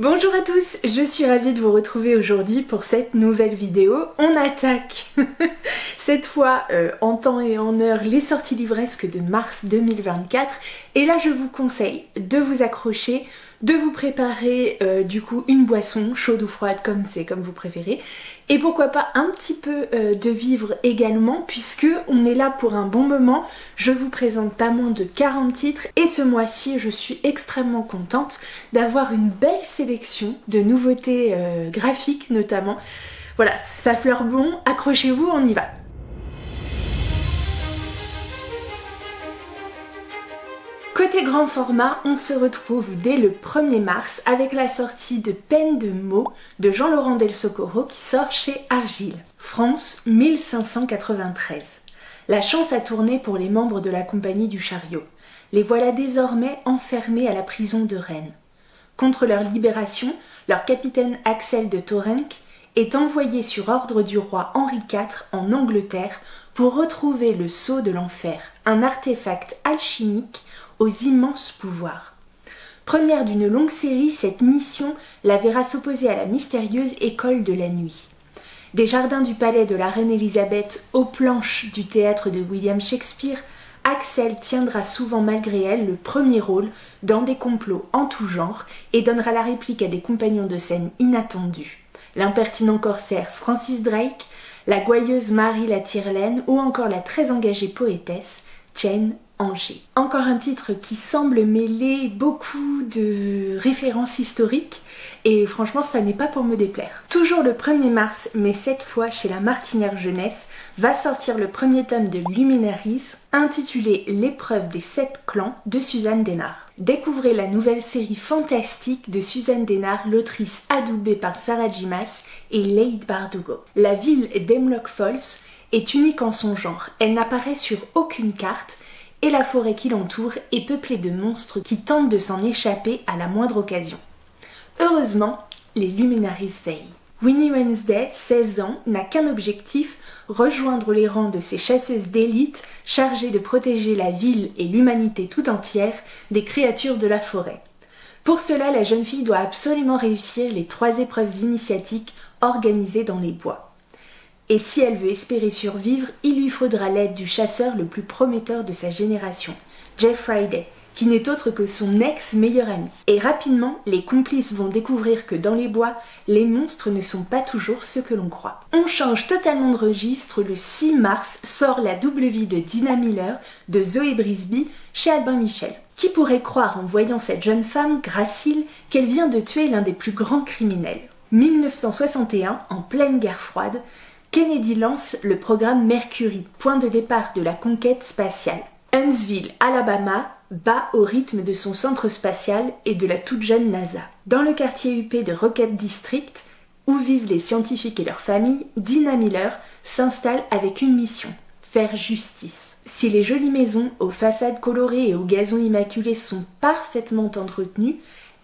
Bonjour à tous, je suis ravie de vous retrouver aujourd'hui pour cette nouvelle vidéo. On attaque cette fois en temps et en heure les sorties livresques de mars 2024 et là je vous conseille de vous accrocher, de vous préparer du coup une boisson chaude ou froide comme vous préférez et pourquoi pas un petit peu de vivre également puisque on est là pour un bon moment. Je vous présente pas moins de 40 titres et ce mois-ci je suis extrêmement contente d'avoir une belle sélection de nouveautés graphiques notamment. Voilà, ça fleure bon, accrochez-vous, on y va. Côté grand format, on se retrouve dès le 1er mars avec la sortie de Peine de mots de Jean-Laurent Del Socorro qui sort chez Argile. France 1593. La chance a tourné pour les membres de la compagnie du chariot. Les voilà désormais enfermés à la prison de Rennes. Contre leur libération, leur capitaine Axel de Torrenc est envoyé sur ordre du roi Henri IV en Angleterre pour retrouver le sceau de l'enfer, un artefact alchimique aux immenses pouvoirs. Première d'une longue série, cette mission la verra s'opposer à la mystérieuse école de la nuit. Des jardins du palais de la reine Élisabeth aux planches du théâtre de William Shakespeare, Axel tiendra souvent malgré elle le premier rôle dans des complots en tout genre et donnera la réplique à des compagnons de scène inattendus. L'impertinent corsaire Francis Drake, la gouailleuse Marie la Tyrelaine ou encore la très engagée poétesse Jane Angers. Encore un titre qui semble mêler beaucoup de références historiques et franchement ça n'est pas pour me déplaire. Toujours le 1er mars, mais cette fois chez la Martinière Jeunesse, va sortir le premier tome de Luminaries intitulé L'épreuve des 7 clans de Suzanne Dennard. Découvrez la nouvelle série fantastique de Suzanne Dennard, l'autrice adoubée par Sarah J. Maas et Leigh Bardugo. La ville d'Hemlock Falls est unique en son genre, elle n'apparaît sur aucune carte et la forêt qui l'entoure est peuplée de monstres qui tentent de s'en échapper à la moindre occasion. Heureusement, les Luminaries veillent. Winnie Wednesday, 16 ans, n'a qu'un objectif, rejoindre les rangs de ces chasseuses d'élite chargées de protéger la ville et l'humanité tout entière des créatures de la forêt. Pour cela, la jeune fille doit absolument réussir les 3 épreuves initiatiques organisées dans les bois. Et si elle veut espérer survivre, il lui faudra l'aide du chasseur le plus prometteur de sa génération, Jeff Friday, qui n'est autre que son ex-meilleur ami. Et rapidement, les complices vont découvrir que dans les bois, les monstres ne sont pas toujours ce que l'on croit. On change totalement de registre, le 6 mars sort La double vie de Dina Miller de Zoé Brisby chez Albin Michel. Qui pourrait croire en voyant cette jeune femme, gracile, qu'elle vient de tuer l'un des plus grands criminels. 1961, en pleine guerre froide, Kennedy lance le programme Mercury, point de départ de la conquête spatiale. Huntsville, Alabama, bat au rythme de son centre spatial et de la toute jeune NASA. Dans le quartier huppé de Rocket District, où vivent les scientifiques et leurs familles, Dina Miller s'installe avec une mission, faire justice. Si les jolies maisons aux façades colorées et aux gazons immaculés sont parfaitement entretenues,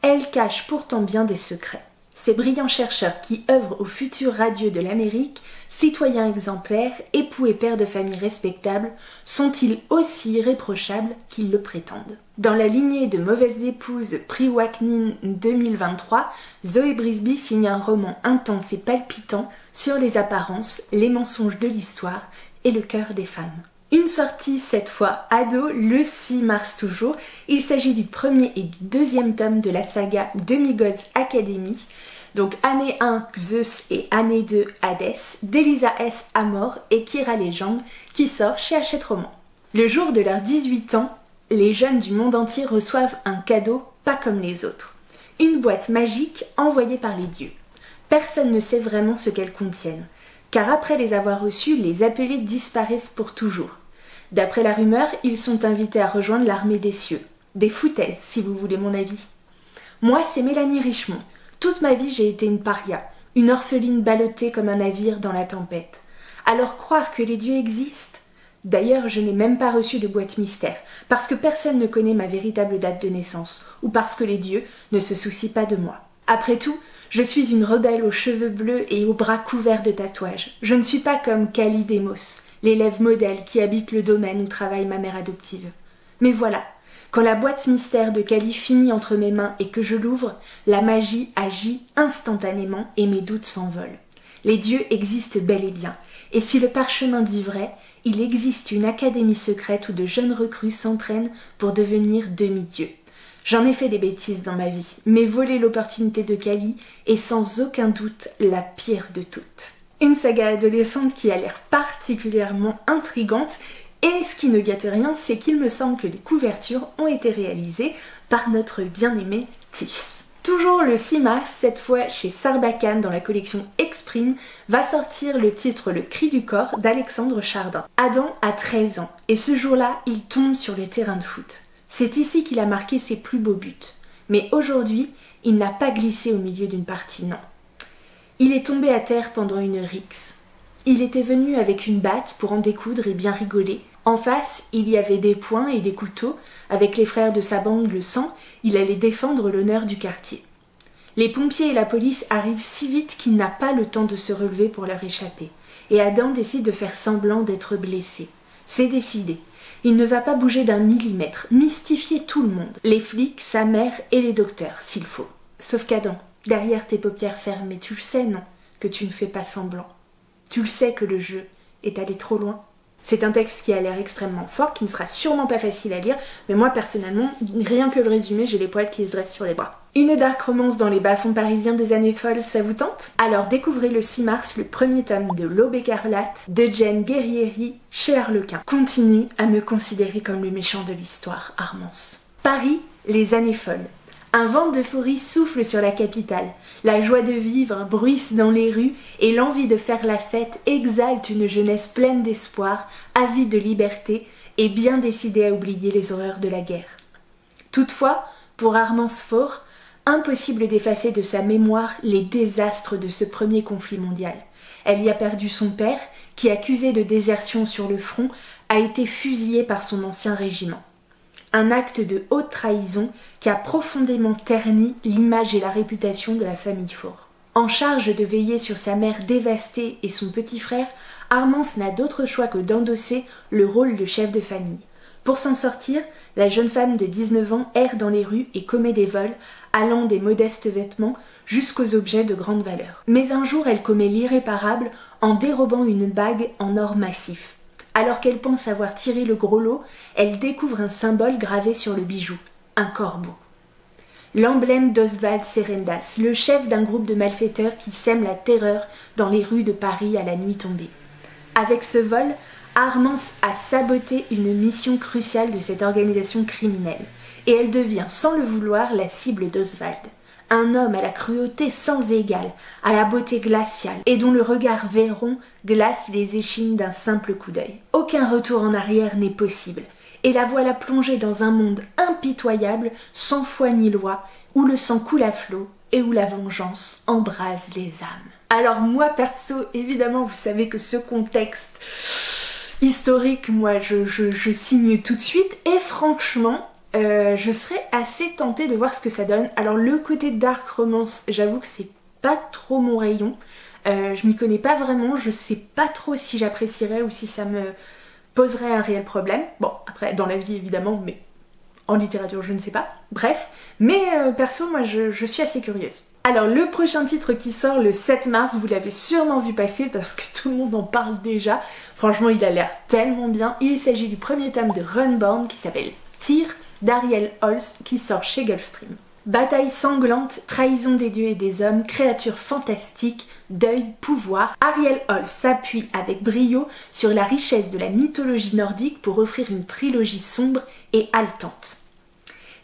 elles cachent pourtant bien des secrets. Ces brillants chercheurs qui œuvrent au futur radieux de l'Amérique, citoyens exemplaires, époux et pères de famille respectables, sont-ils aussi irréprochables qu'ils le prétendent? Dans la lignée de Mauvaises épouses prix Wacnin 2023, Zoé Brisby signe un roman intense et palpitant sur les apparences, les mensonges de l'histoire et le cœur des femmes. Une sortie cette fois ado, le 6 mars toujours. Il s'agit du premier et du deuxième tome de la saga Demigods Academy. Donc année 1 Zeus et année 2 Hadès, d'Elisa S. Amor et Kira Legend qui sort chez Hachette Roman. Le jour de leurs 18 ans, les jeunes du monde entier reçoivent un cadeau pas comme les autres. Une boîte magique envoyée par les dieux. Personne ne sait vraiment ce qu'elles contiennent, car après les avoir reçus, les appelés disparaissent pour toujours. D'après la rumeur, ils sont invités à rejoindre l'armée des cieux. Des foutaises, si vous voulez mon avis. Moi, c'est Mélanie Richemont. Toute ma vie, j'ai été une paria, une orpheline ballottée comme un navire dans la tempête. Alors croire que les dieux existent? D'ailleurs, je n'ai même pas reçu de boîte mystère, parce que personne ne connaît ma véritable date de naissance, ou parce que les dieux ne se soucient pas de moi. Après tout, je suis une rebelle aux cheveux bleus et aux bras couverts de tatouages. Je ne suis pas comme Kali Demos, l'élève modèle qui habite le domaine où travaille ma mère adoptive. Mais voilà, Quand la boîte mystère de Kali finit entre mes mains et que je l'ouvre, la magie agit instantanément et mes doutes s'envolent. Les dieux existent bel et bien, et si le parchemin dit vrai, il existe une académie secrète où de jeunes recrues s'entraînent pour devenir demi-dieux. J'en ai fait des bêtises dans ma vie, mais voler l'opportunité de Kali est sans aucun doute la pire de toutes. Une saga adolescente qui a l'air particulièrement intrigante, et ce qui ne gâte rien, c'est qu'il me semble que les couvertures ont été réalisées par notre bien-aimé Tiffs. Toujours le 6 mars, cette fois chez Sarbacane dans la collection Exprime, va sortir le titre Le Cri du corps d'Alexandre Chardin. Adam a 13 ans, et ce jour-là, il tombe sur les terrains de foot. C'est ici qu'il a marqué ses plus beaux buts. Mais aujourd'hui, il n'a pas glissé au milieu d'une partie, non. Il est tombé à terre pendant une rixe. Il était venu avec une batte pour en découdre et bien rigoler. En face, il y avait des poings et des couteaux. Avec les frères de sa bande, le sang, il allait défendre l'honneur du quartier. Les pompiers et la police arrivent si vite qu'il n'a pas le temps de se relever pour leur échapper. Et Adam décide de faire semblant d'être blessé. C'est décidé. Il ne va pas bouger d'un millimètre, mystifier tout le monde. Les flics, sa mère et les docteurs, s'il faut. Sauf qu'Adam, derrière tes paupières fermées, tu le sais, non, que tu ne fais pas semblant. Tu le sais que le jeu est allé trop loin. C'est un texte qui a l'air extrêmement fort, qui ne sera sûrement pas facile à lire, mais moi personnellement, rien que le résumé, j'ai les poils qui se dressent sur les bras. Une dark romance dans les bas-fonds parisiens des années folles, ça vous tente? Alors découvrez le 6 mars le premier tome de L'Aube écarlate de Jen Guerrieri chez Harlequin. Continue à me considérer comme le méchant de l'histoire, Armance. Paris, les années folles. Un vent d'euphorie souffle sur la capitale. La joie de vivre bruisse dans les rues et l'envie de faire la fête exalte une jeunesse pleine d'espoir, avide de liberté et bien décidée à oublier les horreurs de la guerre. Toutefois, pour Armance Faure, impossible d'effacer de sa mémoire les désastres de ce premier conflit mondial. Elle y a perdu son père, qui, accusé de désertion sur le front, a été fusillé par son ancien régiment. Un acte de haute trahison qui a profondément terni l'image et la réputation de la famille Faure. En charge de veiller sur sa mère dévastée et son petit frère, Armance n'a d'autre choix que d'endosser le rôle de chef de famille. Pour s'en sortir, la jeune femme de 19 ans erre dans les rues et commet des vols, allant des modestes vêtements jusqu'aux objets de grande valeur. Mais un jour, elle commet l'irréparable en dérobant une bague en or massif. Alors qu'elle pense avoir tiré le gros lot, elle découvre un symbole gravé sur le bijou, un corbeau. L'emblème d'Oswald Serendas, le chef d'un groupe de malfaiteurs qui sème la terreur dans les rues de Paris à la nuit tombée. Avec ce vol, Armance a saboté une mission cruciale de cette organisation criminelle, et elle devient sans le vouloir la cible d'Oswald. Un homme à la cruauté sans égale, à la beauté glaciale, et dont le regard vairon glace les échines d'un simple coup d'œil. Aucun retour en arrière n'est possible, et la voilà plongée dans un monde impitoyable, sans foi ni loi, où le sang coule à flot et où la vengeance embrase les âmes. Alors moi perso, évidemment, vous savez que ce contexte historique, moi je signe tout de suite, et franchement, je serais assez tentée de voir ce que ça donne. Alors le côté dark romance, j'avoue que c'est pas trop mon rayon. Je m'y connais pas vraiment, je sais pas trop si j'apprécierais ou si ça me poserait un réel problème. Bon, après dans la vie évidemment, mais en littérature je ne sais pas. Bref, mais perso moi je suis assez curieuse. Alors le prochain titre qui sort le 7 mars, vous l'avez sûrement vu passer parce que tout le monde en parle déjà. Franchement il a l'air tellement bien. Il s'agit du premier tome de Runborn qui s'appelle Tyr d'Ariel Holst qui sort chez Gulfstream. Bataille sanglante, trahison des dieux et des hommes, créatures fantastiques, deuil, pouvoir. Ariel Holst s'appuie avec brio sur la richesse de la mythologie nordique pour offrir une trilogie sombre et haletante.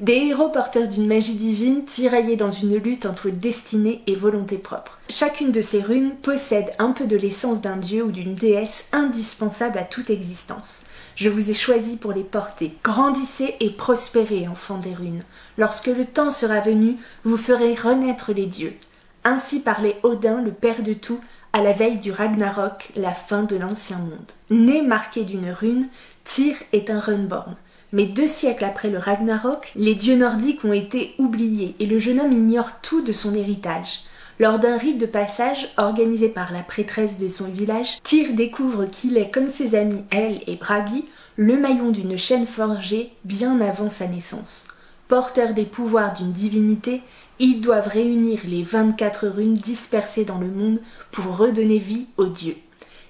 Des héros porteurs d'une magie divine tiraillés dans une lutte entre destinée et volonté propre. Chacune de ces runes possède un peu de l'essence d'un dieu ou d'une déesse indispensable à toute existence. Je vous ai choisi pour les porter. Grandissez et prospérez, enfants des runes. Lorsque le temps sera venu, vous ferez renaître les dieux. Ainsi parlait Odin, le père de tout, à la veille du Ragnarok, la fin de l'ancien monde. Né marqué d'une rune, Tyr est un Runborn. Mais 2 siècles après le Ragnarok, les dieux nordiques ont été oubliés et le jeune homme ignore tout de son héritage. Lors d'un rite de passage organisé par la prêtresse de son village, Tyr découvre qu'il est, comme ses amis Elle et Bragi, le maillon d'une chaîne forgée bien avant sa naissance. Porteurs des pouvoirs d'une divinité, ils doivent réunir les 24 runes dispersées dans le monde pour redonner vie aux dieux.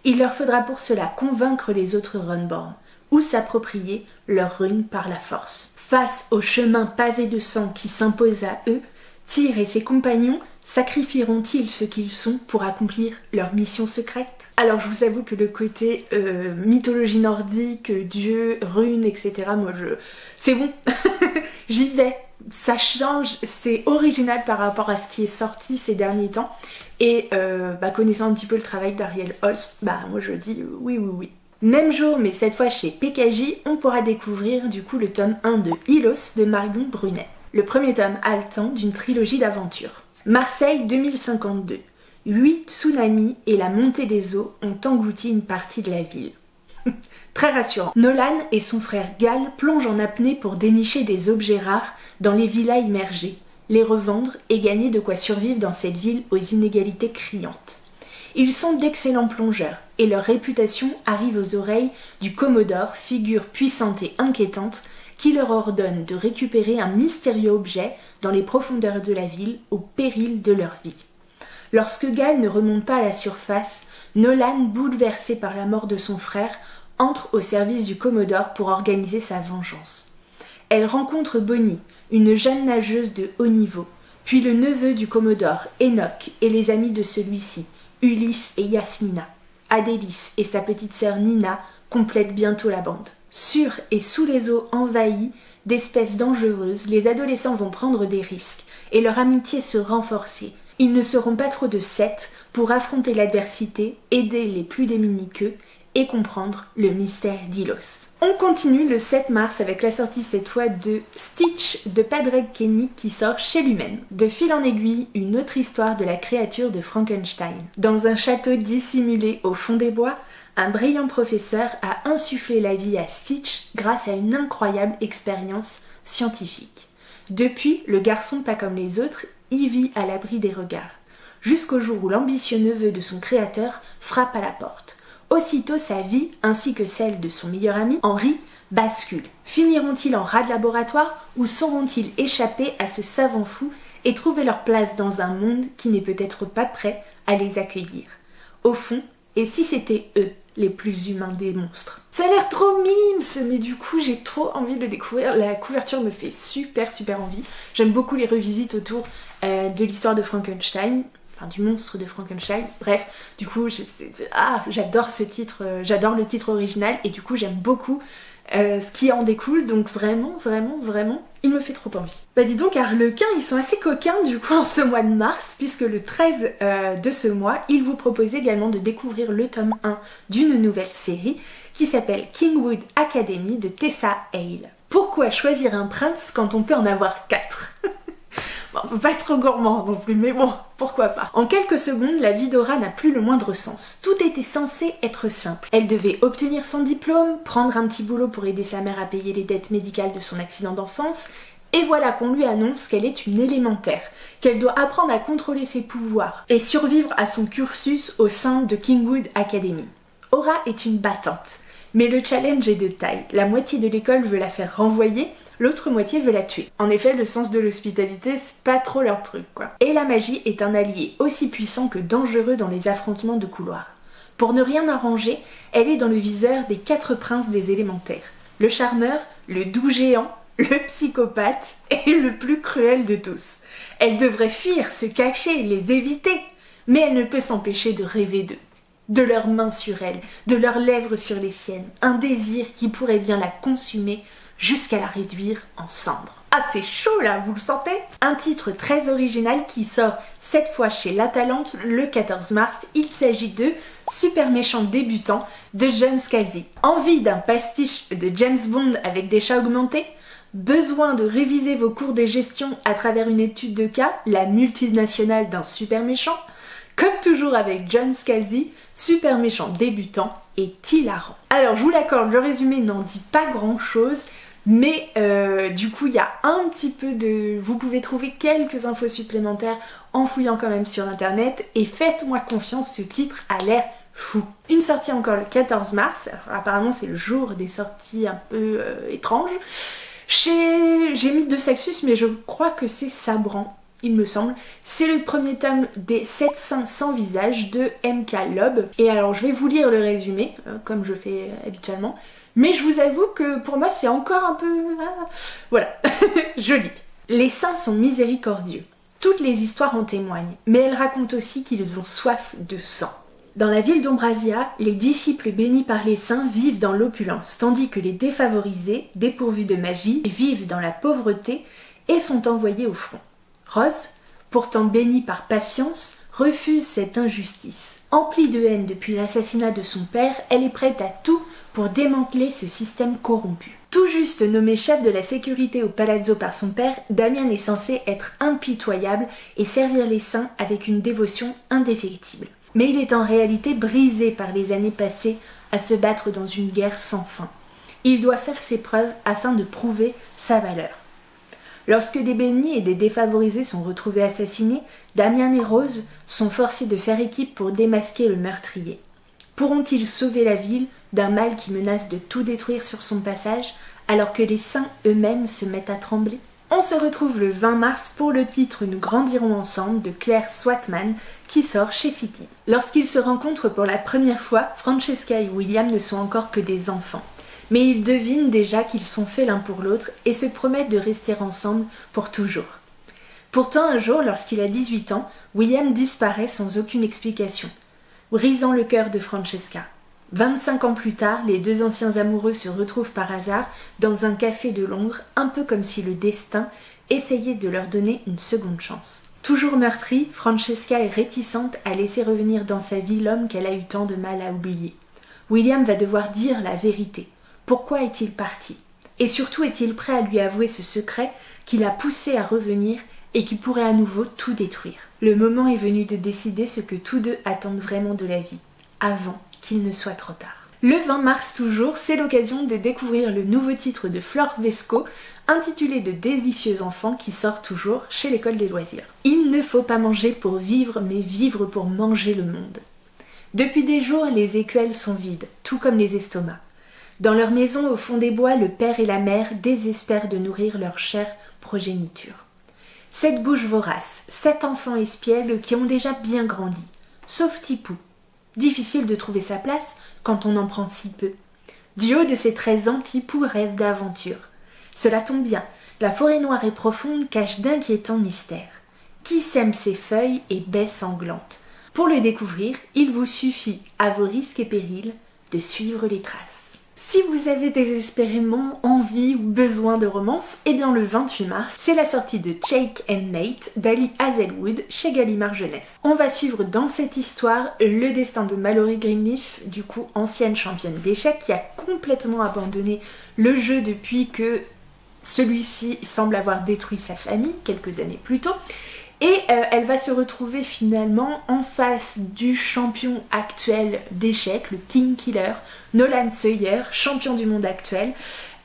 Il leur faudra pour cela convaincre les autres Runborn, ou s'approprier leurs runes par la force. Face au chemin pavé de sang qui s'impose à eux, Tyr et ses compagnons sacrifieront-ils ce qu'ils sont pour accomplir leur mission secrète? Alors je vous avoue que le côté mythologie nordique, dieu, runes, etc. c'est bon, j'y vais. Ça change, c'est original par rapport à ce qui est sorti ces derniers temps. Et connaissant un petit peu le travail d'Ariel Holst, moi je dis oui. Même jour, mais cette fois chez PKJ, on pourra découvrir du coup le tome 1 de Hylos de Marion Brunet. Le premier tome haletant d'une trilogie d'aventures. Marseille 2052. 8 tsunamis et la montée des eaux ont englouti une partie de la ville. Très rassurant. Nolan et son frère Gal plongent en apnée pour dénicher des objets rares dans les villas immergées, les revendre et gagner de quoi survivre dans cette ville aux inégalités criantes. Ils sont d'excellents plongeurs et leur réputation arrive aux oreilles du Commodore, figure puissante et inquiétante, qui leur ordonne de récupérer un mystérieux objet dans les profondeurs de la ville au péril de leur vie. Lorsque Gal ne remonte pas à la surface, Nolan, bouleversé par la mort de son frère, entre au service du Commodore pour organiser sa vengeance. Elle rencontre Bonnie, une jeune nageuse de haut niveau, puis le neveu du Commodore, Enoch, et les amis de celui-ci, Ulysse et Yasmina. Adélis et sa petite sœur Nina complètent bientôt la bande. Sur et sous les eaux envahies d'espèces dangereuses, les adolescents vont prendre des risques et leur amitié se renforcer. Ils ne seront pas trop de 7 pour affronter l'adversité, aider les plus démunis qu'eux et comprendre le mystère d'Hylos. On continue le 7 mars avec la sortie cette fois de Stitch de Padraig Kenny qui sort chez Lumen. De fil en aiguille, une autre histoire de la créature de Frankenstein. Dans un château dissimulé au fond des bois, un brillant professeur a insufflé la vie à Stitch grâce à une incroyable expérience scientifique. Depuis, le garçon pas comme les autres y vit à l'abri des regards, jusqu'au jour où l'ambitieux neveu de son créateur frappe à la porte. Aussitôt sa vie, ainsi que celle de son meilleur ami, Henri, bascule. Finiront-ils en rat de laboratoire ou sauront-ils échapper à ce savant fou et trouver leur place dans un monde qui n'est peut-être pas prêt à les accueillir? Au fond, et si c'était eux les plus humains des monstres? Ça a l'air trop mimes, mais du coup j'ai trop envie de le découvrir. La couverture me fait super envie. J'aime beaucoup les revisites autour de l'histoire de Frankenstein. Enfin, du monstre de Frankenstein, bref, du coup, j'adore ce titre, j'adore le titre original et du coup j'aime beaucoup ce qui en découle, donc vraiment, il me fait trop envie. Dis donc, Harlequin, ils sont assez coquins du coup en ce mois de mars, puisque le 13 de ce mois, ils vous proposent également de découvrir le tome 1 d'une nouvelle série qui s'appelle Kingwood Academy de Tessa Hale. Pourquoi choisir un prince quand on peut en avoir 4? Bon, faut pas être trop gourmand non plus, mais bon, pourquoi pas. En quelques secondes, la vie d'Aura n'a plus le moindre sens. Tout était censé être simple. Elle devait obtenir son diplôme, prendre un petit boulot pour aider sa mère à payer les dettes médicales de son accident d'enfance, et voilà qu'on lui annonce qu'elle est une élémentaire, qu'elle doit apprendre à contrôler ses pouvoirs et survivre à son cursus au sein de Kingwood Academy. Aura est une battante, mais le challenge est de taille. La moitié de l'école veut la faire renvoyer, l'autre moitié veut la tuer. En effet, le sens de l'hospitalité, c'est pas trop leur truc, quoi. Et la magie est un allié aussi puissant que dangereux dans les affrontements de couloirs. Pour ne rien arranger, elle est dans le viseur des 4 princes des élémentaires. Le charmeur, le doux géant, le psychopathe et le plus cruel de tous. Elle devrait fuir, se cacher, les éviter, mais elle ne peut s'empêcher de rêver d'eux. De leurs mains sur elle, de leurs lèvres sur les siennes, un désir qui pourrait bien la consumer jusqu'à la réduire en cendres. Ah, c'est chaud là, vous le sentez? Un titre très original qui sort cette fois chez La Talente le 14 mars. Il s'agit de Super méchant débutant de John Scalzi. Envie d'un pastiche de James Bond avec des chats augmentés? Besoin de réviser vos cours de gestion à travers une étude de cas, la multinationale d'un super méchant? Comme toujours avec John Scalzi, super méchant débutant est hilarant. Alors je vous l'accorde, le résumé n'en dit pas grand chose, mais du coup il y a un petit peu de... Vous pouvez trouver quelques infos supplémentaires en fouillant quand même sur internet, et faites-moi confiance, ce titre a l'air fou. Une sortie encore le 14 mars, alors apparemment c'est le jour des sorties un peu étranges. J'ai mis 2 Saxus, mais je crois que c'est Sabran, il me semble. C'est le premier tome des 7 seins sans visage de M.K. Lob. Et alors je vais vous lire le résumé, comme je fais habituellement. Mais je vous avoue que pour moi c'est encore un peu... voilà, je lis. Les saints sont miséricordieux. Toutes les histoires en témoignent, mais elles racontent aussi qu'ils ont soif de sang. Dans la ville d'Ombrasia, les disciples bénis par les saints vivent dans l'opulence, tandis que les défavorisés, dépourvus de magie, vivent dans la pauvreté et sont envoyés au front. Rose, pourtant bénie par patience, refuse cette injustice. Emplie de haine depuis l'assassinat de son père, elle est prête à tout pour démanteler ce système corrompu. Tout juste nommé chef de la sécurité au palazzo par son père, Damien est censé être impitoyable et servir les saints avec une dévotion indéfectible. Mais il est en réalité brisé par les années passées à se battre dans une guerre sans fin. Il doit faire ses preuves afin de prouver sa valeur. Lorsque des bénis et des défavorisés sont retrouvés assassinés, Damien et Rose sont forcés de faire équipe pour démasquer le meurtrier. Pourront-ils sauver la ville d'un mal qui menace de tout détruire sur son passage, alors que les saints eux-mêmes se mettent à trembler? On se retrouve le 20 mars pour le titre Nous grandirons ensemble de Claire Swatman qui sort chez City. Lorsqu'ils se rencontrent pour la première fois, Francesca et William ne sont encore que des enfants. Mais ils devinent déjà qu'ils sont faits l'un pour l'autre et se promettent de rester ensemble pour toujours. Pourtant un jour, lorsqu'il a 18 ans, William disparaît sans aucune explication, brisant le cœur de Francesca. 25 ans plus tard, les deux anciens amoureux se retrouvent par hasard dans un café de Londres, un peu comme si le destin essayait de leur donner une seconde chance. Toujours meurtrie, Francesca est réticente à laisser revenir dans sa vie l'homme qu'elle a eu tant de mal à oublier. William va devoir dire la vérité. Pourquoi est-il parti? Et surtout est-il prêt à lui avouer ce secret qui l'a poussé à revenir et qui pourrait à nouveau tout détruire? Le moment est venu de décider ce que tous deux attendent vraiment de la vie, avant qu'il ne soit trop tard. Le 20 mars toujours, c'est l'occasion de découvrir le nouveau titre de Flore Vesco, intitulé De délicieux enfants, qui sort toujours chez l'École des loisirs. Il ne faut pas manger pour vivre, mais vivre pour manger le monde. Depuis des jours, les écuelles sont vides, tout comme les estomacs. Dans leur maison au fond des bois, le père et la mère désespèrent de nourrir leur chère progéniture. 7 bouches voraces, 7 enfants espiègles qui ont déjà bien grandi, sauf Tipou. Difficile de trouver sa place quand on en prend si peu. Du haut de ses 13 ans, Tipou rêve d'aventure. Cela tombe bien, la forêt noire et profonde cache d'inquiétants mystères. Qui sème ses feuilles et baies sanglantes? Pour le découvrir, il vous suffit, à vos risques et périls, de suivre les traces. Si vous avez désespérément envie ou besoin de romance, eh bien le 28 mars, c'est la sortie de Jake and Mate d'Ali Hazelwood chez Gallimard Jeunesse. On va suivre dans cette histoire le destin de Mallory Greenleaf, du coup ancienne championne d'échecs, qui a complètement abandonné le jeu depuis que celui-ci semble avoir détruit sa famille quelques années plus tôt. Et elle va se retrouver finalement en face du champion actuel d'échecs, le King Killer, Nolan Sawyer, champion du monde actuel.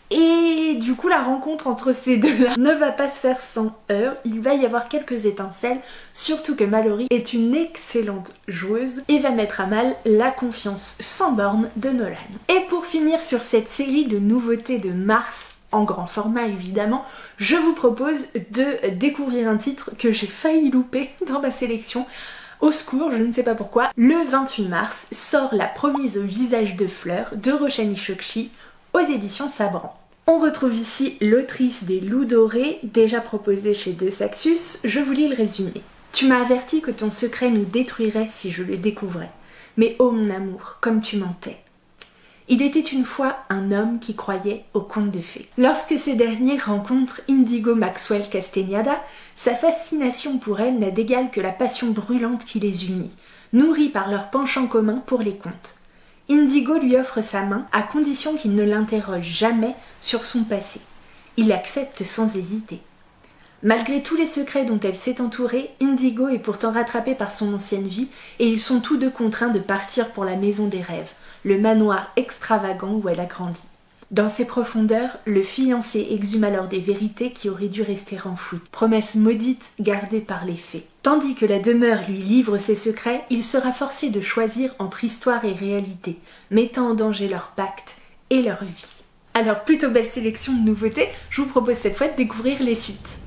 Et du coup la rencontre entre ces deux-là ne va pas se faire sans heurts, il va y avoir quelques étincelles, surtout que Mallory est une excellente joueuse et va mettre à mal la confiance sans borne de Nolan. Et pour finir sur cette série de nouveautés de mars, en grand format évidemment, je vous propose de découvrir un titre que j'ai failli louper dans ma sélection. Au secours, je ne sais pas pourquoi. Le 28 mars sort La promise au visage de fleurs de Roshani Chokshi aux éditions Sabran. On retrouve ici l'autrice des Loups dorés, déjà proposée chez De Saxus. Je vous lis le résumé. Tu m'as averti que ton secret nous détruirait si je le découvrais. Mais ô mon amour, comme tu mentais. Il était une fois un homme qui croyait aux contes de fées. Lorsque ces derniers rencontrent Indigo Maxwell Castagnada, sa fascination pour elle n'a d'égal que la passion brûlante qui les unit, nourrie par leur penchant commun pour les contes. Indigo lui offre sa main à condition qu'il ne l'interroge jamais sur son passé. Il accepte sans hésiter. Malgré tous les secrets dont elle s'est entourée, Indigo est pourtant rattrapée par son ancienne vie et ils sont tous deux contraints de partir pour la maison des rêves, le manoir extravagant où elle a grandi. Dans ses profondeurs, le fiancé exhume alors des vérités qui auraient dû rester enfouies, promesses maudites gardées par les fées. Tandis que la demeure lui livre ses secrets, il sera forcé de choisir entre histoire et réalité, mettant en danger leur pacte et leur vie. Alors plutôt belle sélection de nouveautés, je vous propose cette fois de découvrir les suites.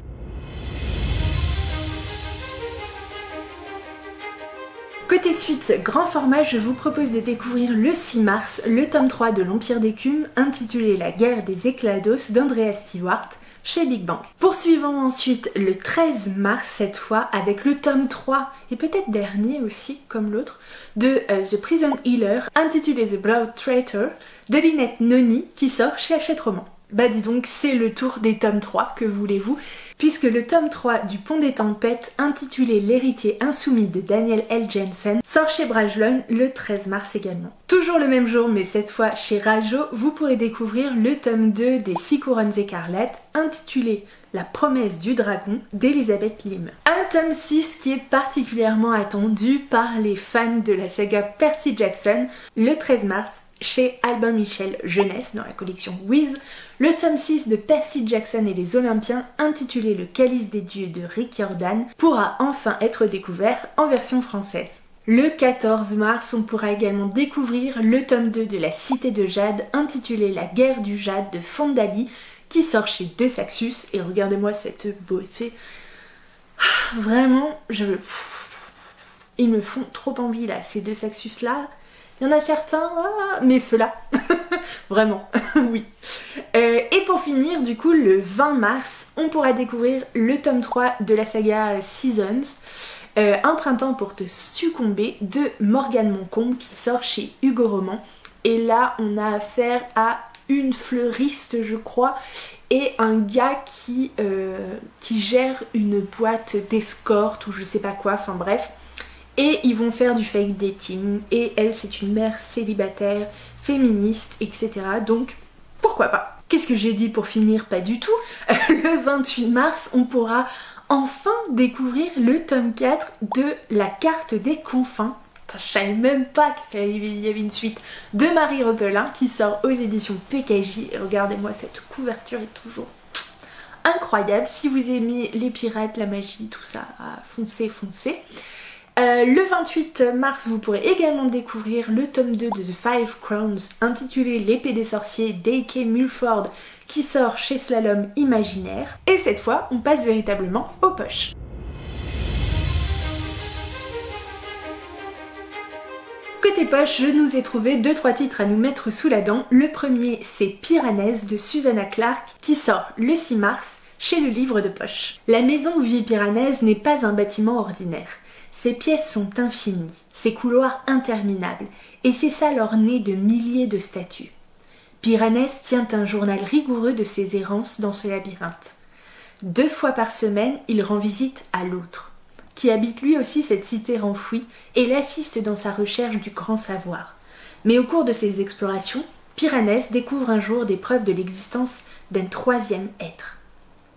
Côté suite grand format, je vous propose de découvrir le 6 mars le tome 3 de l'Empire d'écume intitulé La guerre des éclados d'Andrea Stewart chez Big Bang. Poursuivons ensuite le 13 mars cette fois avec le tome 3 et peut-être dernier aussi comme l'autre de The Prison Healer intitulé The Blood Traitor de Lynette Noni qui sort chez Hachette Roman. Bah dis donc, c'est le tour des tomes 3, que voulez-vous, puisque le tome 3 du Pont des Tempêtes, intitulé L'héritier insoumis de Daniel L. Jensen, sort chez Brajlon le 13 mars également. Toujours le même jour, mais cette fois chez Rajo, vous pourrez découvrir le tome 2 des 6 couronnes écarlates, intitulé La promesse du dragon d'Elisabeth Lim. Un tome 6 qui est particulièrement attendu par les fans de la saga Percy Jackson, le 13 mars, chez Albin Michel Jeunesse dans la collection Wiz, le tome 6 de Percy Jackson et les Olympiens intitulé Le Calice des Dieux de Rick Jordan pourra enfin être découvert en version française. Le 14 mars, on pourra également découvrir le tome 2 de La Cité de Jade intitulé La guerre du Jade de Fondali qui sort chez De Saxus et regardez-moi cette beauté. Vraiment, ils me font trop envie là, ces De Saxus là. Il y en a certains, mais ceux-là, vraiment, oui. Et pour finir, du coup, le 20 mars, on pourra découvrir le tome 3 de la saga Seasons, Un printemps pour te succomber de Morgane Moncombe qui sort chez Hugo Roman. Et là, on a affaire à une fleuriste, je crois, et un gars qui gère une boîte d'escorte ou je sais pas quoi, enfin bref. Et ils vont faire du fake dating, et elle c'est une mère célibataire, féministe, etc. Donc pourquoi pas. Qu'est-ce que j'ai dit pour finir? Pas du tout. Le 28 mars, on pourra enfin découvrir le tome 4 de La carte des confins. Je savais même pas qu'il y avait une suite de Marie Repelin qui sort aux éditions PKJ. Et regardez-moi, cette couverture est toujours incroyable. Si vous aimez les pirates, la magie, tout ça, foncez, foncez. Le 28 mars, vous pourrez également découvrir le tome 2 de The Five Crowns intitulé L'épée des sorciers d'A.K. Mulford qui sort chez Slalom Imaginaire. Et cette fois, on passe véritablement aux poches. Côté poche, je nous ai trouvé 2-3 titres à nous mettre sous la dent. Le premier, c'est Piranèse de Susanna Clark qui sort le 6 mars chez le livre de poche. La maison où vit Piranèse n'est pas un bâtiment ordinaire. Ses pièces sont infinies, ses couloirs interminables, et ses salles ornées de milliers de statues. Piranèse tient un journal rigoureux de ses errances dans ce labyrinthe. 2 fois par semaine, il rend visite à l'autre, qui habite lui aussi cette cité enfouie, et l'assiste dans sa recherche du grand savoir. Mais au cours de ses explorations, Piranèse découvre un jour des preuves de l'existence d'un 3e être.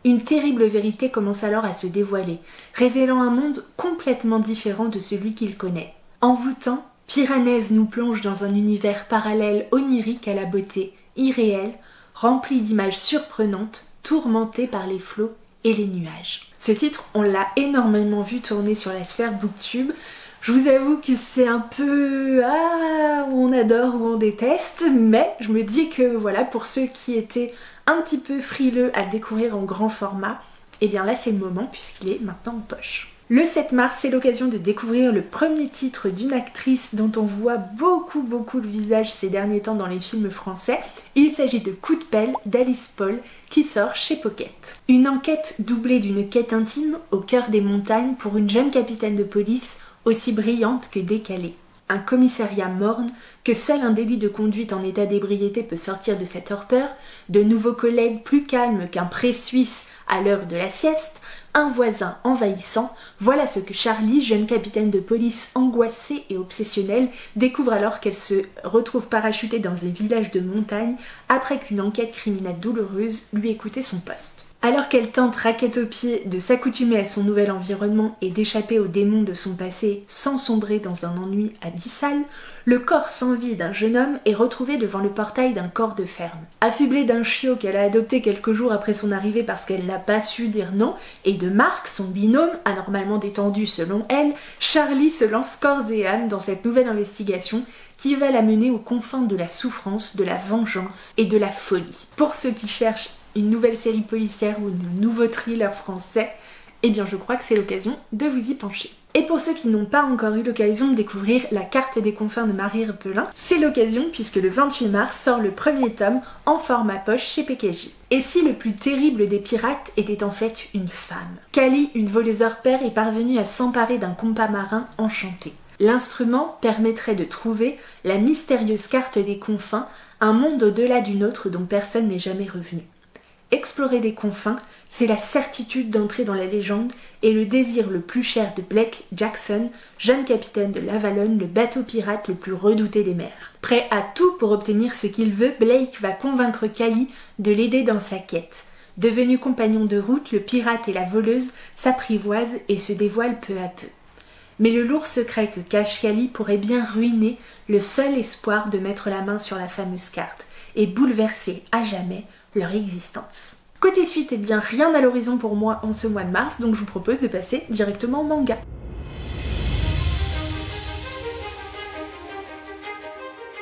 Une terrible vérité commence alors à se dévoiler, révélant un monde complètement différent de celui qu'il connaît. Envoûtant, Piranèse nous plonge dans un univers parallèle onirique à la beauté irréelle, rempli d'images surprenantes, tourmenté par les flots et les nuages. Ce titre, on l'a énormément vu tourner sur la sphère Booktube. Je vous avoue que c'est un peu on adore ou on déteste, mais je me dis que voilà, pour ceux qui étaient un petit peu frileux à le découvrir en grand format, et bien là c'est le moment puisqu'il est maintenant en poche. Le 7 mars, c'est l'occasion de découvrir le premier titre d'une actrice dont on voit beaucoup le visage ces derniers temps dans les films français. Il s'agit de Coup de pelle d'Alice Paul qui sort chez Pocket. Une enquête doublée d'une quête intime au cœur des montagnes pour une jeune capitaine de police aussi brillante que décalée. Un commissariat morne, que seul un délit de conduite en état d'ébriété peut sortir de cette torpeur, de nouveaux collègues plus calmes qu'un pré suisse à l'heure de la sieste, un voisin envahissant, voilà ce que Charlie, jeune capitaine de police angoissée et obsessionnelle, découvre alors qu'elle se retrouve parachutée dans un village de montagne après qu'une enquête criminelle douloureuse lui ait coûté son poste. Alors qu'elle tente raquette aux pieds de s'accoutumer à son nouvel environnement et d'échapper aux démons de son passé sans sombrer dans un ennui abyssal, le corps sans vie d'un jeune homme est retrouvé devant le portail d'un corps de ferme. Affublée d'un chiot qu'elle a adopté quelques jours après son arrivée parce qu'elle n'a pas su dire non, et de Marc, son binôme, anormalement détendu selon elle, Charlie se lance corps et âme dans cette nouvelle investigation qui va la mener aux confins de la souffrance, de la vengeance et de la folie. Pour ceux qui cherchent une nouvelle série policière ou un nouveau thriller français, eh bien je crois que c'est l'occasion de vous y pencher. Et pour ceux qui n'ont pas encore eu l'occasion de découvrir La carte des confins de Marie Repelin, c'est l'occasion puisque le 28 mars sort le premier tome en format poche chez PKJ. Et si le plus terrible des pirates était en fait une femme? Kali, une voleuse hors pair, est parvenue à s'emparer d'un compas marin enchanté. L'instrument permettrait de trouver la mystérieuse carte des confins, un monde au-delà du nôtre dont personne n'est jamais revenu. Explorer les confins, c'est la certitude d'entrer dans la légende et le désir le plus cher de Blake Jackson, jeune capitaine de l'Avalon, le bateau pirate le plus redouté des mers. Prêt à tout pour obtenir ce qu'il veut, Blake va convaincre Kali de l'aider dans sa quête. Devenu compagnon de route, le pirate et la voleuse s'apprivoisent et se dévoilent peu à peu. Mais le lourd secret que cache Kali pourrait bien ruiner le seul espoir de mettre la main sur la fameuse carte et bouleverser à jamais leur existence. Côté suite, eh bien rien à l'horizon pour moi en ce mois de mars, donc je vous propose de passer directement au manga.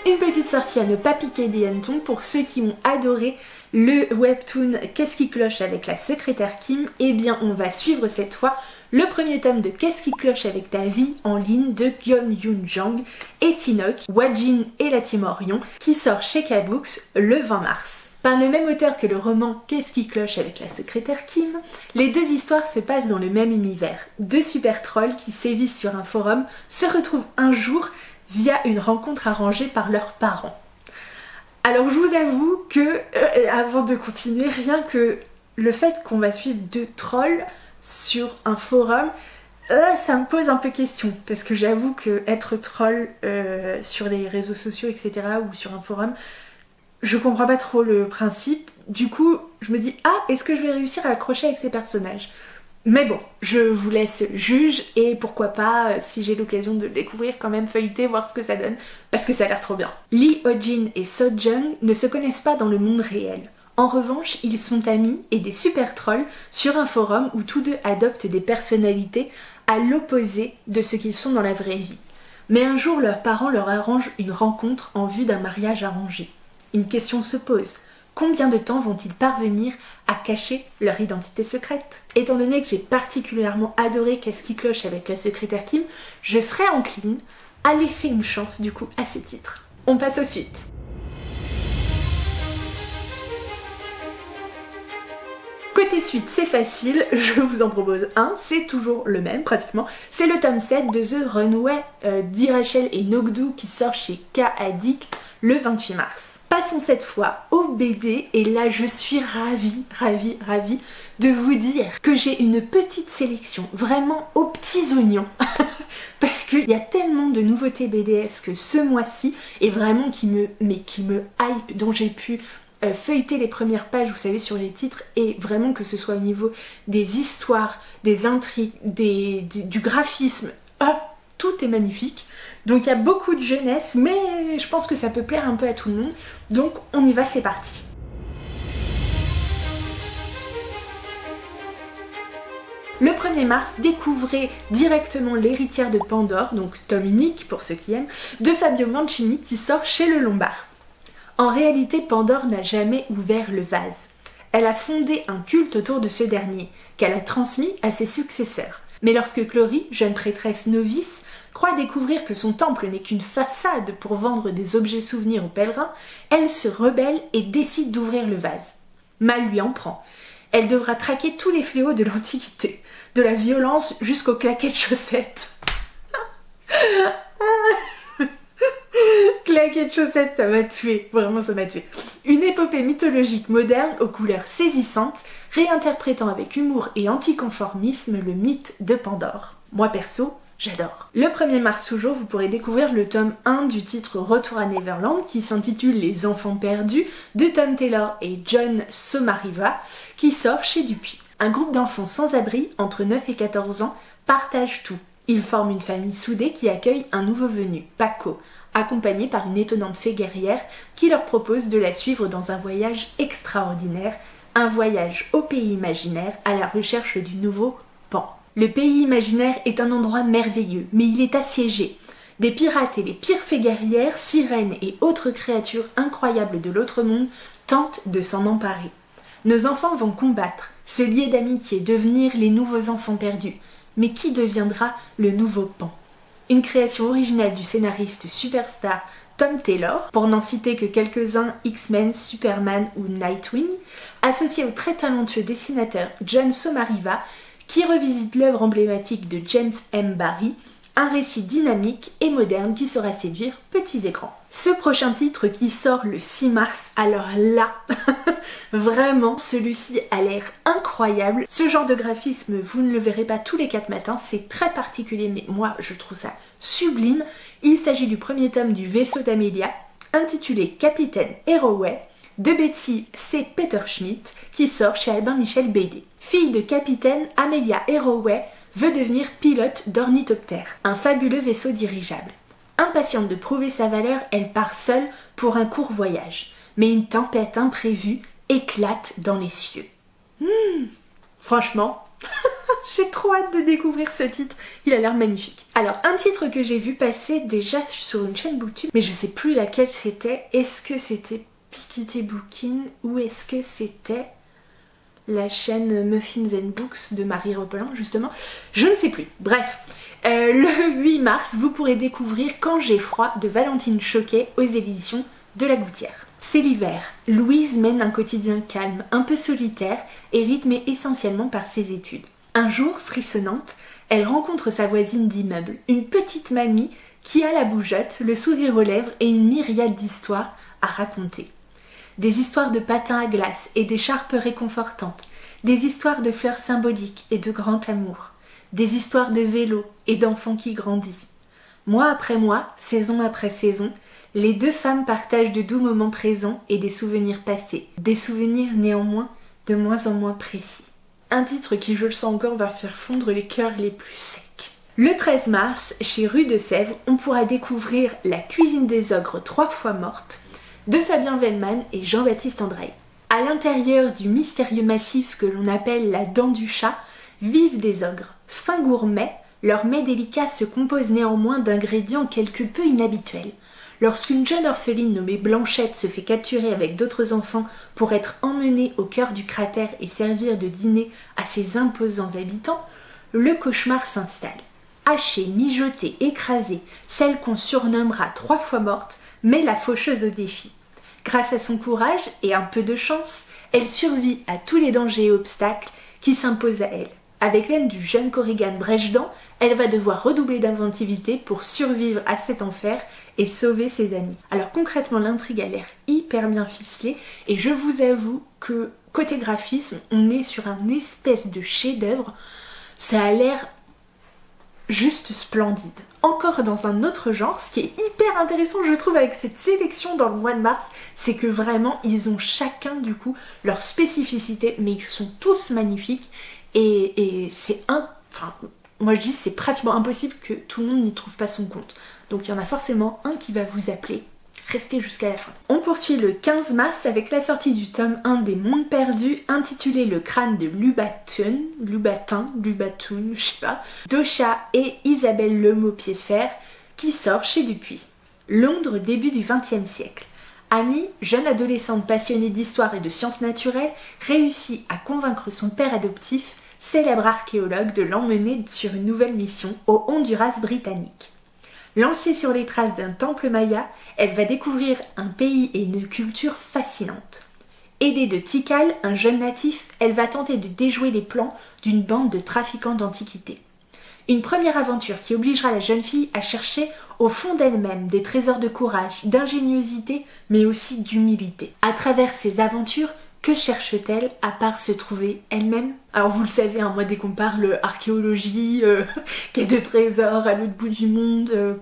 Une petite sortie à ne pas piquer des hannetons pour ceux qui ont adoré le webtoon Qu'est-ce qui cloche avec la secrétaire Kim, eh bien on va suivre cette fois le premier tome de Qu'est-ce qui cloche avec ta vie en ligne de Gyeom Yoon Jang et Sinok, Wajin et la Team Orion, qui sort chez K-Books le 20 mars. Par le même auteur que le roman Qu'est-ce qui cloche avec la secrétaire Kim, les deux histoires se passent dans le même univers. Deux super trolls qui sévissent sur un forum se retrouvent un jour via une rencontre arrangée par leurs parents. Alors je vous avoue que, avant de continuer, rien que le fait qu'on va suivre deux trolls sur un forum, ça me pose un peu question, parce que j'avoue que être troll sur les réseaux sociaux, etc., ou sur un forum, je comprends pas trop le principe. Du coup, je me dis, est-ce que je vais réussir à accrocher avec ces personnages? Mais bon, je vous laisse juge et pourquoi pas, si j'ai l'occasion de le découvrir, quand même feuilleter, voir ce que ça donne, parce que ça a l'air trop bien. Lee Ho-jin et So-jung ne se connaissent pas dans le monde réel. En revanche, ils sont amis et des super trolls sur un forum où tous deux adoptent des personnalités à l'opposé de ce qu'ils sont dans la vraie vie. Mais un jour, leurs parents leur arrangent une rencontre en vue d'un mariage arrangé. Une question se pose. Combien de temps vont-ils parvenir à cacher leur identité secrète? Étant donné que j'ai particulièrement adoré Qu'est-ce qui cloche avec la secrétaire Kim, je serais encline à laisser une chance du coup à ce titre. On passe aux suites. Côté suite, c'est facile, je vous en propose un, c'est toujours le même pratiquement. C'est le tome 7 de The Runway d'Irachel et Nogdu qui sort chez K-Addict le 28 mars. Passons cette fois au BD et là je suis ravie de vous dire que j'ai une petite sélection vraiment aux petits oignons parce qu'il y a tellement de nouveautés BDesques ce mois-ci et vraiment qui me hype, dont j'ai pu feuilleter les premières pages, vous savez, sur les titres, et vraiment que ce soit au niveau des histoires, des intrigues, du graphisme, tout est magnifique. Donc il y a beaucoup de jeunesse, mais je pense que ça peut plaire un peu à tout le monde. Donc on y va, c'est parti. Le 1er mars, découvrez directement L'héritière de Pandore, donc tome unique pour ceux qui aiment, de Fabio Mancini qui sort chez Le Lombard. En réalité, Pandore n'a jamais ouvert le vase. Elle a fondé un culte autour de ce dernier, qu'elle a transmis à ses successeurs. Mais lorsque Chloé, jeune prêtresse novice, croit découvrir que son temple n'est qu'une façade pour vendre des objets souvenirs aux pèlerins, elle se rebelle et décide d'ouvrir le vase. Mal lui en prend. Elle devra traquer tous les fléaux de l'Antiquité, de la violence jusqu'aux claquettes chaussettes. Claquettes chaussettes, ça m'a tué, vraiment ça m'a tué. Une épopée mythologique moderne aux couleurs saisissantes, réinterprétant avec humour et anticonformisme le mythe de Pandore. Moi perso, J'adore. Le 1er mars toujours, vous pourrez découvrir le tome 1 du titre Retour à Neverland qui s'intitule Les enfants perdus de Tom Taylor et John Somariva qui sort chez Dupuis. Un groupe d'enfants sans abri entre 9 et 14 ans partagent tout. Ils forment une famille soudée qui accueille un nouveau venu, Paco, accompagné par une étonnante fée guerrière qui leur propose de la suivre dans un voyage extraordinaire, un voyage au pays imaginaire à la recherche du nouveau Pan. Le pays imaginaire est un endroit merveilleux, mais il est assiégé. Des pirates et les pires fées guerrières, sirènes et autres créatures incroyables de l'autre monde tentent de s'en emparer. Nos enfants vont combattre, se lier d'amitié, devenir les nouveaux enfants perdus. Mais qui deviendra le nouveau Pan? Une création originale du scénariste superstar Tom Taylor, pour n'en citer que quelques-uns, X-Men, Superman ou Nightwing, associé au très talentueux dessinateur John Somariva, qui revisite l'œuvre emblématique de James M. Barrie, un récit dynamique et moderne qui saura séduire petits et grands. Ce prochain titre qui sort le 6 mars, alors là, vraiment, celui-ci a l'air incroyable. Ce genre de graphisme, vous ne le verrez pas tous les 4 matins, c'est très particulier, mais moi je trouve ça sublime. Il s'agit du premier tome du Vaisseau d'Amelia, intitulé Capitaine Arroway, de Betsy C. Peterschmidt, qui sort chez Albin Michel BD. Fille de capitaine, Amelia Arroway veut devenir pilote d'ornithoptère, un fabuleux vaisseau dirigeable. Impatiente de prouver sa valeur, elle part seule pour un court voyage. Mais une tempête imprévue éclate dans les cieux. Franchement, j'ai trop hâte de découvrir ce titre, il a l'air magnifique. Alors, un titre que j'ai vu passer déjà sur une chaîne booktube, mais je sais plus laquelle c'était. Est-ce que c'était Piketty Bookin ou est-ce que c'était la chaîne Muffins and Books de Marie Repelin, justement? Je ne sais plus. Bref, le 8 mars, vous pourrez découvrir Quand j'ai froid de Valentine Choquet aux éditions de La Gouttière. C'est l'hiver. Louise mène un quotidien calme, un peu solitaire et rythmé essentiellement par ses études. Un jour, frissonnante, elle rencontre sa voisine d'immeuble, une petite mamie qui a la bougeotte, le sourire aux lèvres et une myriade d'histoires à raconter. Des histoires de patins à glace et d'écharpes réconfortantes, des histoires de fleurs symboliques et de grand amour, des histoires de vélo et d'enfants qui grandissent. Mois après mois, saison après saison, les deux femmes partagent de doux moments présents et des souvenirs passés, des souvenirs néanmoins de moins en moins précis. Un titre qui, je le sens encore, va faire fondre les cœurs les plus secs. Le 13 mars, chez Rue de Sèvres, on pourra découvrir La cuisine des ogres 3 fois morte de Fabien Wellman et Jean-Baptiste Andreï. À l'intérieur du mystérieux massif que l'on appelle la dent du chat, vivent des ogres. Fins gourmets, leur mets délicat se compose néanmoins d'ingrédients quelque peu inhabituels. Lorsqu'une jeune orpheline nommée Blanchette se fait capturer avec d'autres enfants pour être emmenée au cœur du cratère et servir de dîner à ses imposants habitants, le cauchemar s'installe. Hachée, mijotée, écrasée, celle qu'on surnommera 3 fois morte met la faucheuse au défi. Grâce à son courage et un peu de chance, elle survit à tous les dangers et obstacles qui s'imposent à elle. Avec l'aide du jeune Corrigan Brèche-Dents, elle va devoir redoubler d'inventivité pour survivre à cet enfer et sauver ses amis. Alors concrètement, l'intrigue a l'air hyper bien ficelée et je vous avoue que côté graphisme, on est sur un espèce de chef-d'œuvre. Ça a l'air juste splendide. Encore dans un autre genre, ce qui est hyper intéressant je trouve avec cette sélection dans le mois de mars, c'est que vraiment ils ont chacun du coup leur spécificité, mais ils sont tous magnifiques et c'est moi je dis c'est pratiquement impossible que tout le monde n'y trouve pas son compte. Donc il y en a forcément un qui va vous appeler. Restez jusqu'à la fin. On poursuit le 15 mars avec la sortie du tome 1 des Mondes Perdus, intitulé Le crâne de Lubatun, je sais pas, d'Ocha et Isabelle Lemot-Piedfer, qui sort chez Dupuis. Londres, début du XXe siècle. Amy, jeune adolescente passionnée d'histoire et de sciences naturelles, réussit à convaincre son père adoptif, célèbre archéologue, de l'emmener sur une nouvelle mission au Honduras britannique. Lancée sur les traces d'un temple maya, elle va découvrir un pays et une culture fascinante. Aidée de Tikal, un jeune natif, elle va tenter de déjouer les plans d'une bande de trafiquants d'antiquités. Une première aventure qui obligera la jeune fille à chercher au fond d'elle-même des trésors de courage, d'ingéniosité, mais aussi d'humilité. À travers ces aventures, Que cherche-t-elle à part se trouver elle-même? Alors vous le savez, hein, moi dès qu'on parle archéologie, quai de trésors à l'autre bout du monde,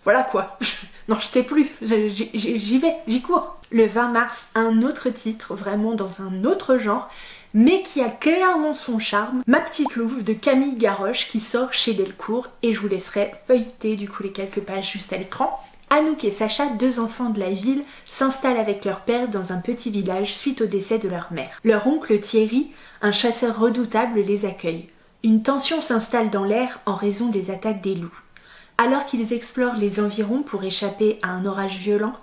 voilà quoi. Non, je t'ai plus, j'y vais, j'y cours. Le 20 mars, un autre titre, vraiment dans un autre genre, mais qui a clairement son charme. Ma petite Louve de Camille Garroche qui sort chez Delcourt, et je vous laisserai feuilleter du coup les quelques pages juste à l'écran. Anouk et Sacha, deux enfants de la ville, s'installent avec leur père dans un petit village suite au décès de leur mère. Leur oncle Thierry, un chasseur redoutable, les accueille. Une tension s'installe dans l'air en raison des attaques des loups. Alors qu'ils explorent les environs pour échapper à un orage violent,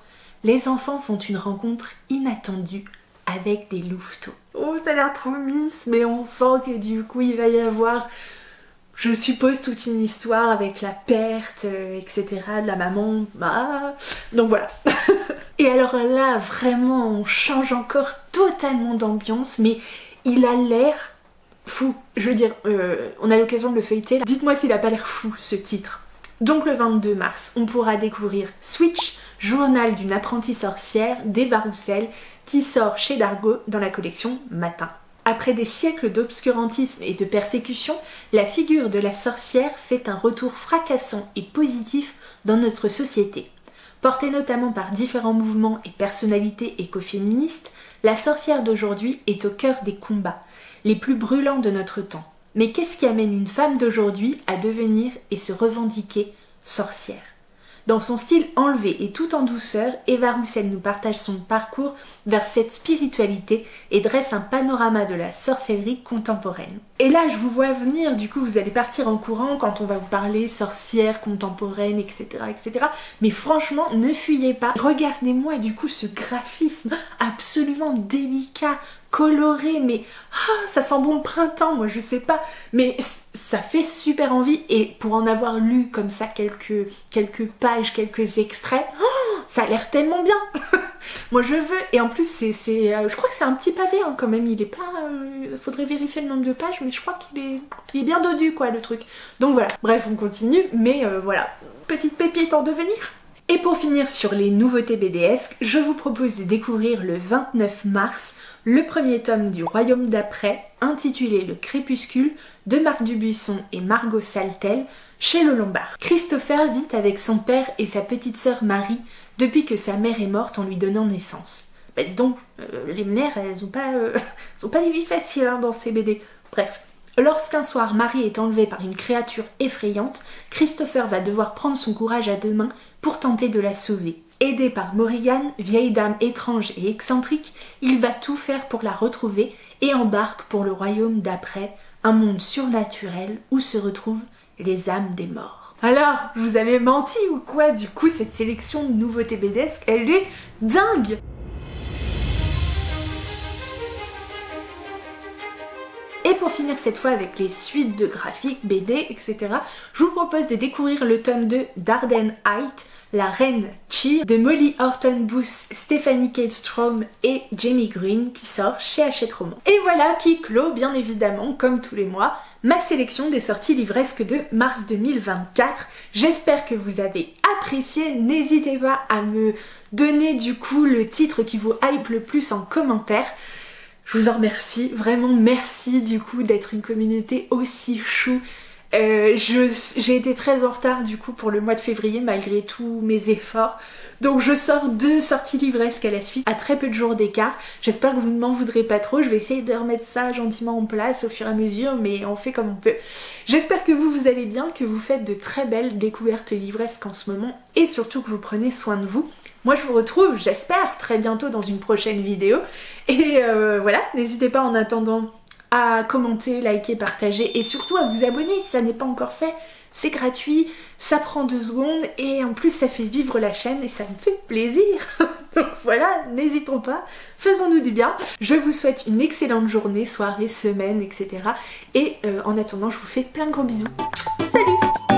les enfants font une rencontre inattendue avec des louveteaux. Oh, ça a l'air trop mimes, mais on sent que du coup il va y avoir, je suppose, toute une histoire avec la perte, etc. de la maman. Bah, donc voilà. Et alors là, vraiment, on change encore totalement d'ambiance, mais il a l'air fou. Je veux dire, on a l'occasion de le feuilleter. Dites-moi s'il a pas l'air fou, ce titre. Donc le 22 mars, on pourra découvrir Switch, journal d'une apprentie sorcière d'Eva Roussel, qui sort chez Dargaud dans la collection Matin. Après des siècles d'obscurantisme et de persécution, la figure de la sorcière fait un retour fracassant et positif dans notre société. Portée notamment par différents mouvements et personnalités écoféministes, la sorcière d'aujourd'hui est au cœur des combats, les plus brûlants de notre temps. Mais qu'est-ce qui amène une femme d'aujourd'hui à devenir et se revendiquer sorcière? Dans son style enlevé et tout en douceur, Eva Roussel nous partage son parcours vers cette spiritualité et dresse un panorama de la sorcellerie contemporaine. Et là, je vous vois venir, du coup vous allez partir en courant quand on va vous parler sorcière contemporaine, etc., etc. Mais franchement, ne fuyez pas. Regardez-moi du coup ce graphisme absolument délicat, coloré, mais ça sent bon le printemps, moi je sais pas, mais ça fait super envie. Et pour en avoir lu comme ça quelques pages, quelques extraits, ça a l'air tellement bien. Moi je veux, et en plus je crois que c'est un petit pavé hein, quand même, il est pas, faudrait vérifier le nombre de pages, mais je crois qu'il est bien dodu quoi le truc. Donc voilà, bref on continue, mais voilà, petite pépite en devenir. Et pour finir sur les nouveautés BDesques, je vous propose de découvrir le 29 mars le premier tome du Royaume d'après, intitulé Le Crépuscule, de Marc Dubuisson et Margot Saltel, chez Le Lombard. Christopher vit avec son père et sa petite sœur Marie depuis que sa mère est morte en lui donnant naissance. Bah dis donc, les mères, elles ont pas des vies faciles hein, dans ces BD. Bref. Lorsqu'un soir Marie est enlevée par une créature effrayante, Christopher va devoir prendre son courage à deux mains pour tenter de la sauver. Aidé par Morrigan, vieille dame étrange et excentrique, il va tout faire pour la retrouver et embarque pour le royaume d'après, un monde surnaturel où se retrouvent les âmes des morts. Alors, vous avez menti ou quoi? Du coup, cette sélection de nouveautés BDesques, elle est dingue! Et pour finir cette fois avec les suites de graphiques, BD, etc., je vous propose de découvrir le tome 2 d'Arden Height, La Reine Chi, de Molly Horton Booth, Stephanie Kate-Strom et Jamie Green, qui sort chez Hachette Roman. Et voilà qui clôt, bien évidemment, comme tous les mois, ma sélection des sorties livresques de mars 2024. J'espère que vous avez apprécié. N'hésitez pas à me donner du coup le titre qui vous hype le plus en commentaire. Je vous en remercie, vraiment merci du coup d'être une communauté aussi chou. J'ai été très en retard du coup pour le mois de février malgré tous mes efforts. Donc je sors 2 sorties livresques à la suite, à très peu de jours d'écart. J'espère que vous ne m'en voudrez pas trop, je vais essayer de remettre ça gentiment en place au fur et à mesure, mais on fait comme on peut. J'espère que vous allez bien, que vous faites de très belles découvertes livresques en ce moment, et surtout que vous prenez soin de vous. Moi je vous retrouve, j'espère, très bientôt dans une prochaine vidéo. Et voilà, n'hésitez pas en attendant à commenter, liker, partager et surtout à vous abonner si ça n'est pas encore fait. C'est gratuit, ça prend 2 secondes et en plus ça fait vivre la chaîne et ça me fait plaisir. Donc voilà, n'hésitons pas, faisons-nous du bien. Je vous souhaite une excellente journée, soirée, semaine, etc. Et en attendant, je vous fais plein de gros bisous. Salut!